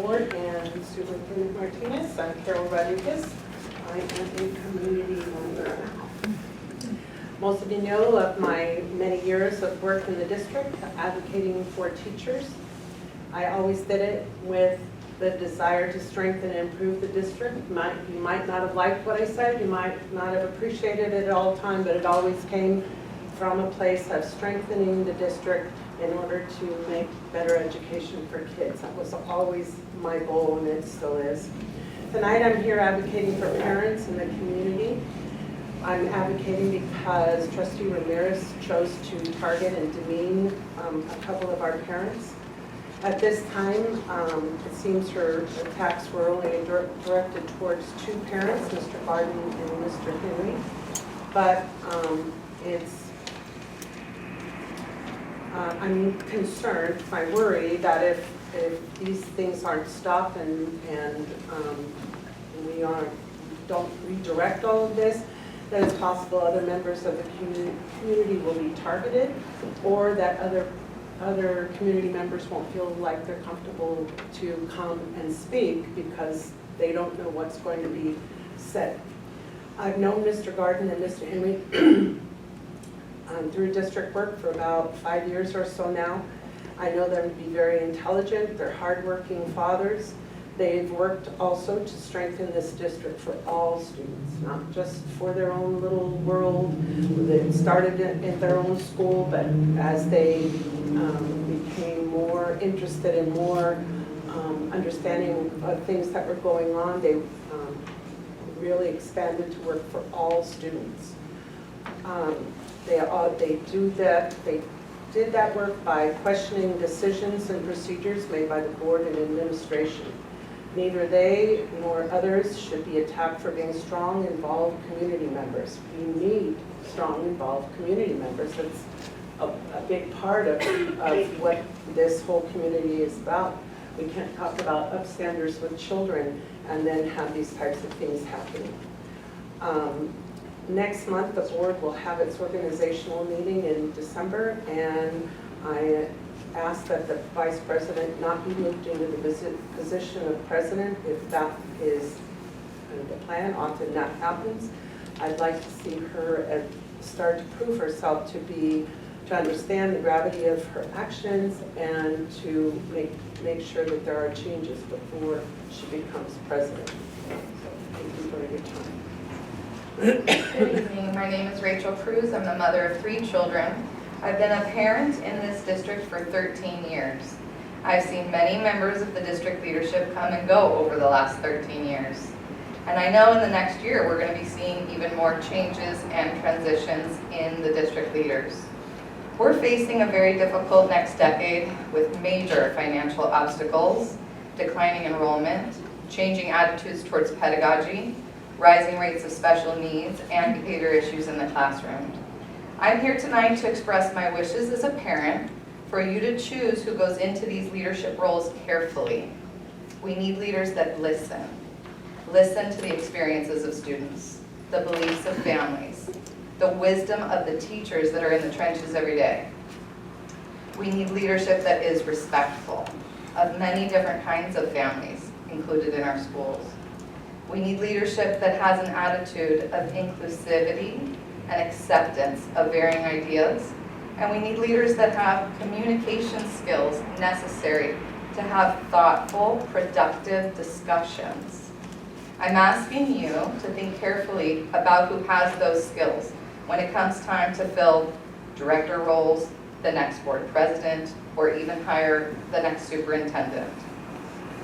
board and Superintendent Martinez. I'm Carol Rodriguez. I am a community member. Most of you know of my many years of work in the district advocating for teachers. I always did it with the desire to strengthen and improve the district. You might not have liked what I said, you might not have appreciated it at all the time, but it always came from a place of strengthening the district in order to make better education for kids. That was always my goal, and it still is. Tonight I'm here advocating for parents in the community. I'm advocating because Trustee Ramirez chose to target and demean a couple of our parents. At this time, it seems her attacks were only directed towards two parents, Mr. Garden and Mr. Henry. But I'm concerned, I worry that if these things aren't stopped and we don't redirect all of this, that it's possible other members of the community will be targeted, or that other community members won't feel like they're comfortable to come and speak because they don't know what's going to be said. I've known Mr. Garden and Mr. Henry through district work for about 5 years or so now. I know them to be very intelligent. They're hardworking fathers. They've worked also to strengthen this district for all students, not just for their own little world. They started in their own school, but as they became more interested in more understanding of things that were going on, they really expanded to work for all students. They did that work by questioning decisions and procedures made by the board and administration. Neither they nor others should be attacked for being strong, involved community members. We need strong, involved community members. That's a big part of what this whole community is about. We can't talk about upstanders with children and then have these types of things happening. Next month, the board will have its organizational meeting in December, and I ask that the vice president not be moved into the position of president if that is the plan. Often that happens. I'd like to see her start to prove herself to understand the gravity of her actions and to make sure that there are changes before she becomes president. So thank you for your time. Good evening. My name is Cruz. I'm the mother of 3 children. I've been a parent in this district for 13 years. I've seen many members of the district leadership come and go over the last 13 years. And I know in the next year we're going to be seeing even more changes and transitions in the district leaders. We're facing a very difficult next decade with major financial obstacles, declining enrollment, changing attitudes towards pedagogy, rising rates of special needs, and behavior issues in the classroom. I'm here tonight to express my wishes as a parent for you to choose who goes into these leadership roles carefully. We need leaders that listen. Listen to the experiences of students, the beliefs of families, the wisdom of the teachers that are in the trenches every day. We need leadership that is respectful of many different kinds of families included in our schools. We need leadership that has an attitude of inclusivity and acceptance of varying ideas. And we need leaders that have communication skills necessary to have thoughtful, productive discussions. I'm asking you to think carefully about who has those skills when it comes time to fill director roles, the next board president, or even hire the next superintendent.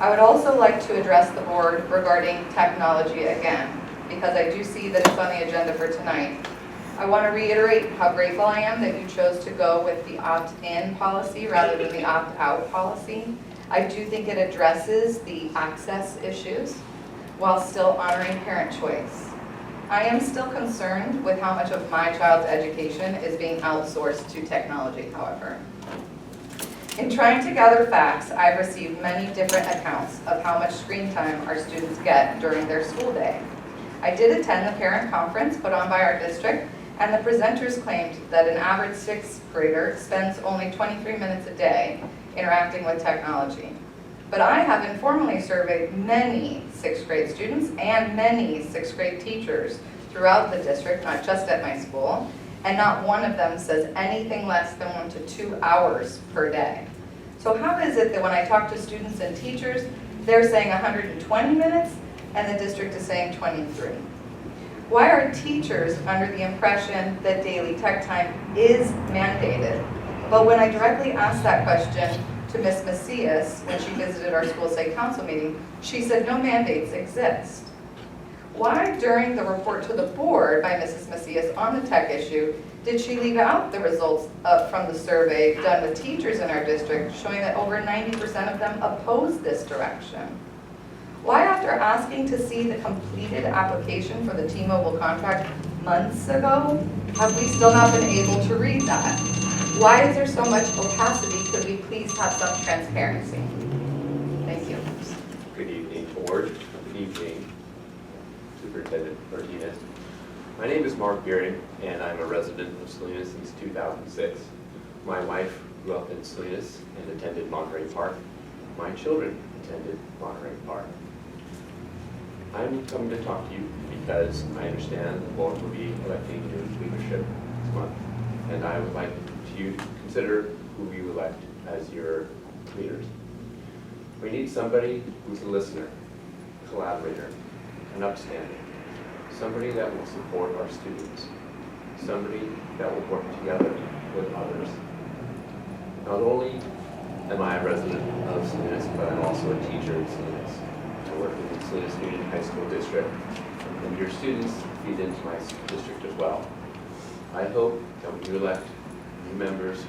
I would also like to address the board regarding technology again, because I do see that it's on the agenda for tonight. I want to reiterate how grateful I am that you chose to go with the opt-in policy rather than the opt-out policy. I do think it addresses the access issues while still honoring parent choice. I am still concerned with how much of my child's education is being outsourced to technology, however. In trying to gather facts, I've received many different accounts of how much screen time our students get during their school day. I did attend the parent conference put on by our district, and the presenters claimed that an average 6th grader spends only 23 minutes a day interacting with technology. But I have informally surveyed many 6th grade students and many 6th grade teachers throughout the district, not just at my school, and not one of them says anything less than 1 to 2 hours per day. So how is it that when I talk to students and teachers, they're saying 120 minutes and the district is saying 23? Why are teachers under the impression that daily tech time is mandated? But when I directly asked that question to Ms. Macias when she visited our school site council meeting, she said no mandates exist. Why during the report to the board by Mrs. Macias on the tech issue did she leave out the results from the survey done with teachers in our district showing that over 90% of them oppose this direction? Why, after asking to see the completed application for the T-Mobile contract months ago, have we still not been able to read that? Why is there so much opacity? Could we please have some transparency? Thank you. Good evening, board. Good evening, Superintendent Martinez. My name is Mark Beering, and I'm a resident of Salinas since 2006. My wife grew up in Salinas and attended Monterey Park. My children attended Monterey Park. I'm coming to talk to you because I understand the board will be electing new leadership this month, and I would like you to consider who you elect as your leaders. We need somebody who's a listener, collaborator, an upstander, somebody that will support our students, somebody that will work together with others. Not only am I a resident of Salinas, but I'm also a teacher in Salinas. I work in the Salinas Union High School District, and your students feed into my district as well. I hope that when you elect new members,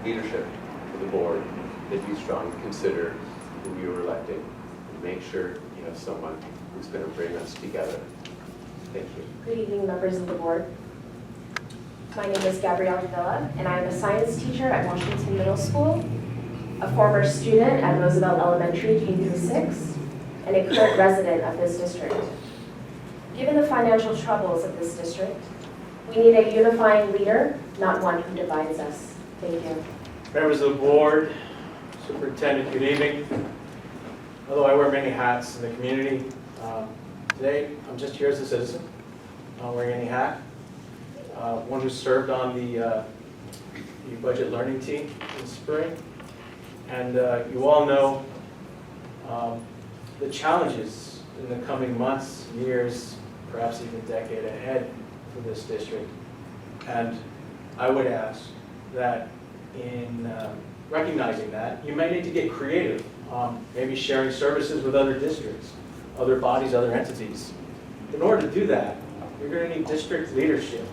leadership for the board, that you strongly consider who you're electing and make sure you have someone who's going to bring us together. Thank you. Good evening, members of the board. My name is Gabrielle Villa, and I am a science teacher at Washington Middle School, a former student at Roosevelt Elementary K-6, and a current resident of this district. Given the financial troubles of this district, we need a unifying leader, not one who divides us. Thank you. Members of the board, superintendent, good evening. Although I wear many hats in the community, today I'm just here as a citizen, not wearing any hat. One who served on the budget learning team in spring. And you all know the challenges in the coming months, years, perhaps even a decade ahead for this district. And I would ask that in recognizing that, you may need to get creative, maybe sharing services with other districts, other bodies, other entities. In order to do that, you're going to need district leadership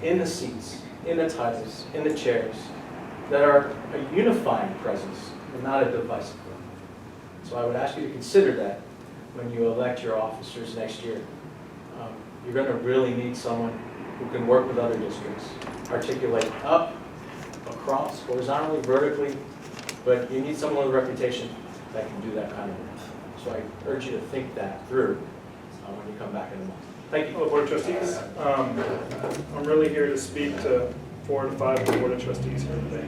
in the seats, in the titles, in the chairs, that are a unifying presence and not a divisive one. So I would ask you to consider that when you elect your officers next year. You're going to really need someone who can work with other districts, articulate up, across, horizontally, vertically, but you need someone with a reputation that can do that kind of work. So I urge you to think that through when you come back in a month. Thank you. Hello, Board of Trustees. I'm really here to speak to 4 to 5 of the Board of Trustees here today.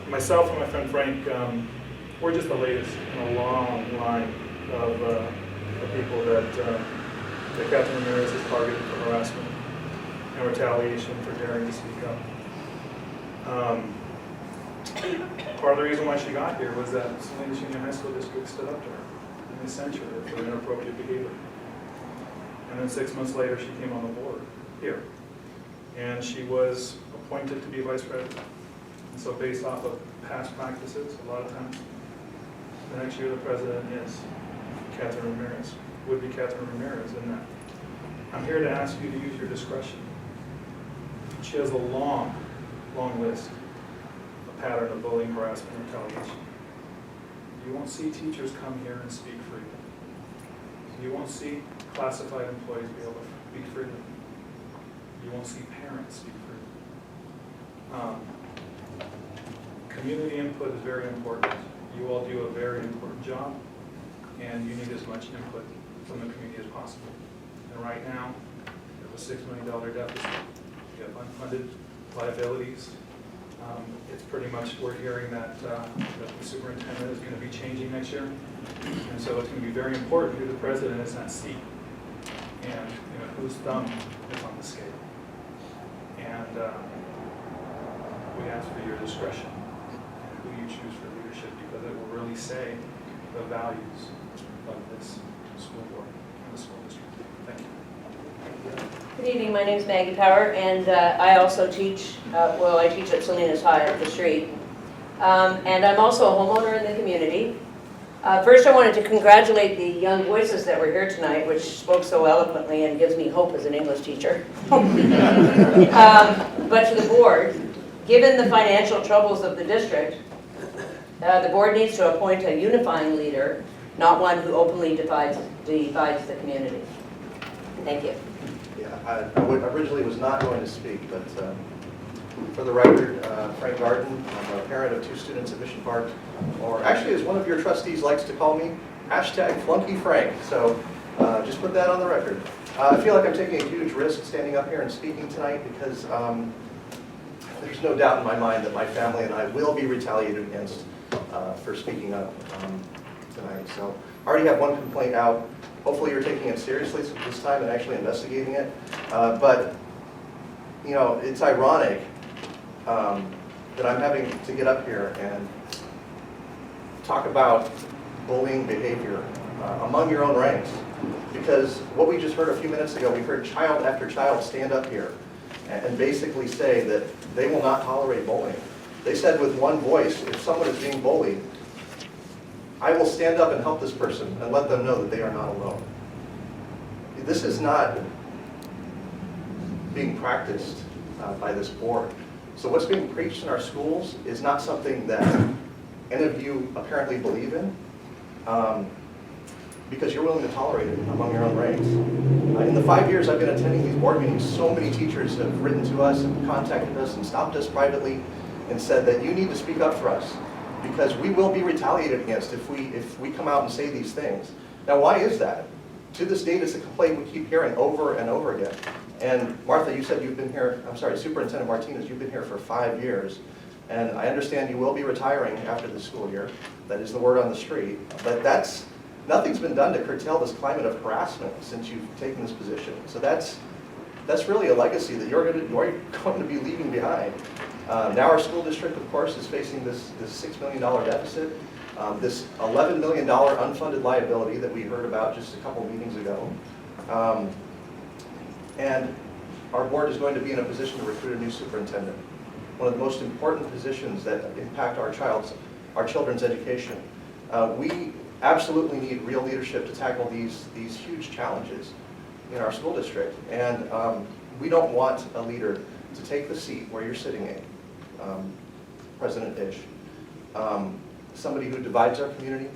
Myself and my friend Frank, we're just the latest in a long line of people that Kathryn Ramirez has targeted for harassment and retaliation for daring to speak up. Part of the reason why she got here was that Salinas Union High School District stood up to her and they censured her for inappropriate behavior. And then 6 months later, she came on the board here. And she was appointed to be vice president. And so based off of past practices, a lot of times, the next year the president is Kathryn Ramirez, would be Kathryn Ramirez in that. I'm here to ask you to use your discretion. She has a long, long list, a pattern of bullying, harassment, and retaliation. You won't see teachers come here and speak freely. You won't see classified employees be able to speak freely. You won't see parents speak freely. Community input is very important. You all do a very important job, and you need as much input from the community as possible. And right now, you have a $6 million deficit. You have unfunded liabilities. It's pretty much, we're hearing that the superintendent is going to be changing next year. And so it's going to be very important who the president is in that seat and whose thumb is on the scale. And we ask for your discretion and who you choose for leadership, because it will really say the values of this school board and the school district. Thank you. Good evening, my name is Maggie Power, and I also teach, I teach at Salinas High up the street. And I'm also a homeowner in the community. First, I wanted to congratulate the young voices that were here tonight, which spoke so eloquently and gives me hope as an English teacher. But to the board, given the financial troubles of the district, the board needs to appoint a unifying leader, not one who openly divides the community. Thank you. Yeah, I originally was not going to speak, but for the record, Frank Garden, I'm a parent of 2 students at Mission Park, or actually as one of your trustees likes to call me, #FlunkyFrank. So just put that on the record. I feel like I'm taking a huge risk standing up here and speaking tonight because there's no doubt in my mind that my family and I will be retaliated against for speaking up tonight. So I already have one complaint out. Hopefully you're taking it seriously this time and actually investigating it. But it's ironic that I'm having to get up here and talk about bullying behavior among your own ranks. Because what we just heard a few minutes ago, we heard child after child stand up here and basically say that they will not tolerate bullying. They said with one voice, if someone is being bullied, I will stand up and help this person and let them know that they are not alone. This is not being practiced by this board. So what's being preached in our schools is not something that any of you apparently believe in, because you're willing to tolerate it among your own ranks. In the 5 years I've been attending these board meetings, so many teachers have written to us and contacted us and stopped us privately and said that you need to speak up for us, because we will be retaliated against if we come out and say these things. Now, why is that? To this date, it's a complaint we keep hearing over and over again. And Martha, you said you've been here, I'm sorry, Superintendent Martinez, you've been here for 5 years. And I understand you will be retiring after the school year. That is the word on the street. But nothing's been done to curtail this climate of harassment since you've taken this position. So that's really a legacy that you're going to be leaving behind. Now our school district, of course, is facing this $6 million deficit, this $11 million unfunded liability that we heard about just a couple meetings ago. And our board is going to be in a position to recruit a new superintendent, one of the most important positions that impact our children's education. We absolutely need real leadership to tackle these huge challenges in our school district. And we don't want a leader to take the seat where you're sitting in, President Ish. Somebody who divides our community,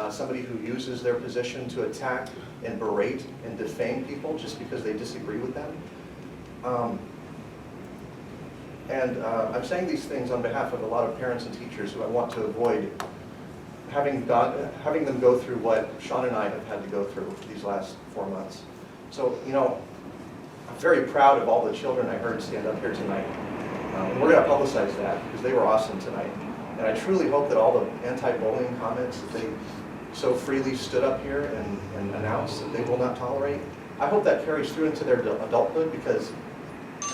somebody who uses their position to attack and berate and defame people just because they disagree with them. I'm saying these things on behalf of a lot of parents and teachers who I want to avoid having them go through what Sean and I have had to go through these last 4 months. So, I'm very proud of all the children I heard stand up here tonight. And we're going to publicize that because they were awesome tonight. And I truly hope that all the anti-bullying comments that they so freely stood up here and announced that they will not tolerate, I hope that carries through into their adulthood, because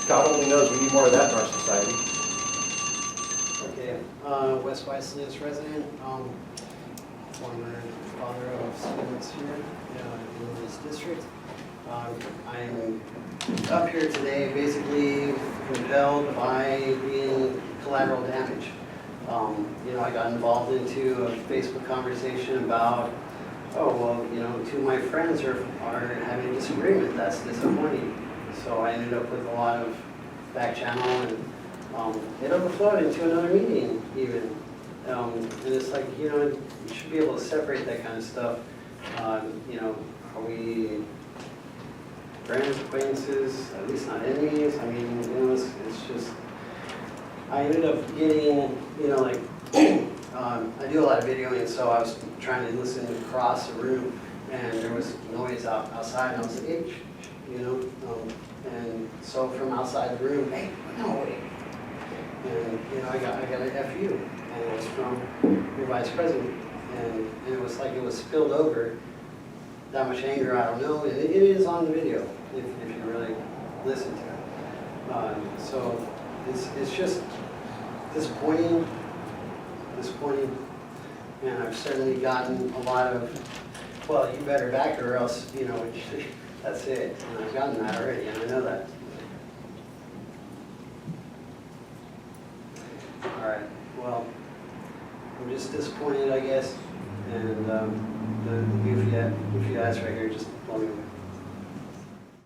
God only knows we need more of that in our society. Okay, West Salinas resident, former father of students here in this district. I'm up here today basically compelled by being collateral damage. I got involved into a Facebook conversation about, two of my friends are having a disagreement. That's disappointing. So I ended up with a lot of back channel, and it overflowed into another meeting even. And it's like, you should be able to separate that kind of stuff. Are we friends, acquaintances, at least not enemies? I mean, it's just, I ended up getting, I do a lot of videoing, so I was trying to listen across the room, and there was noise outside, and I was like, hey, and so from outside the room, hey, no, wait. And, you know, I got an FU, and it was from your vice president. And it was like it was spilled over. That much anger, I don't know. It is on the video if you really listen to it. So it's just disappointing, and I've certainly gotten a lot of, well, you better back her or else, you know, that's it. And I've gotten that already, and I know that. All right, well, I'm just disappointed, I guess, and the goofy ass right here just blew me away.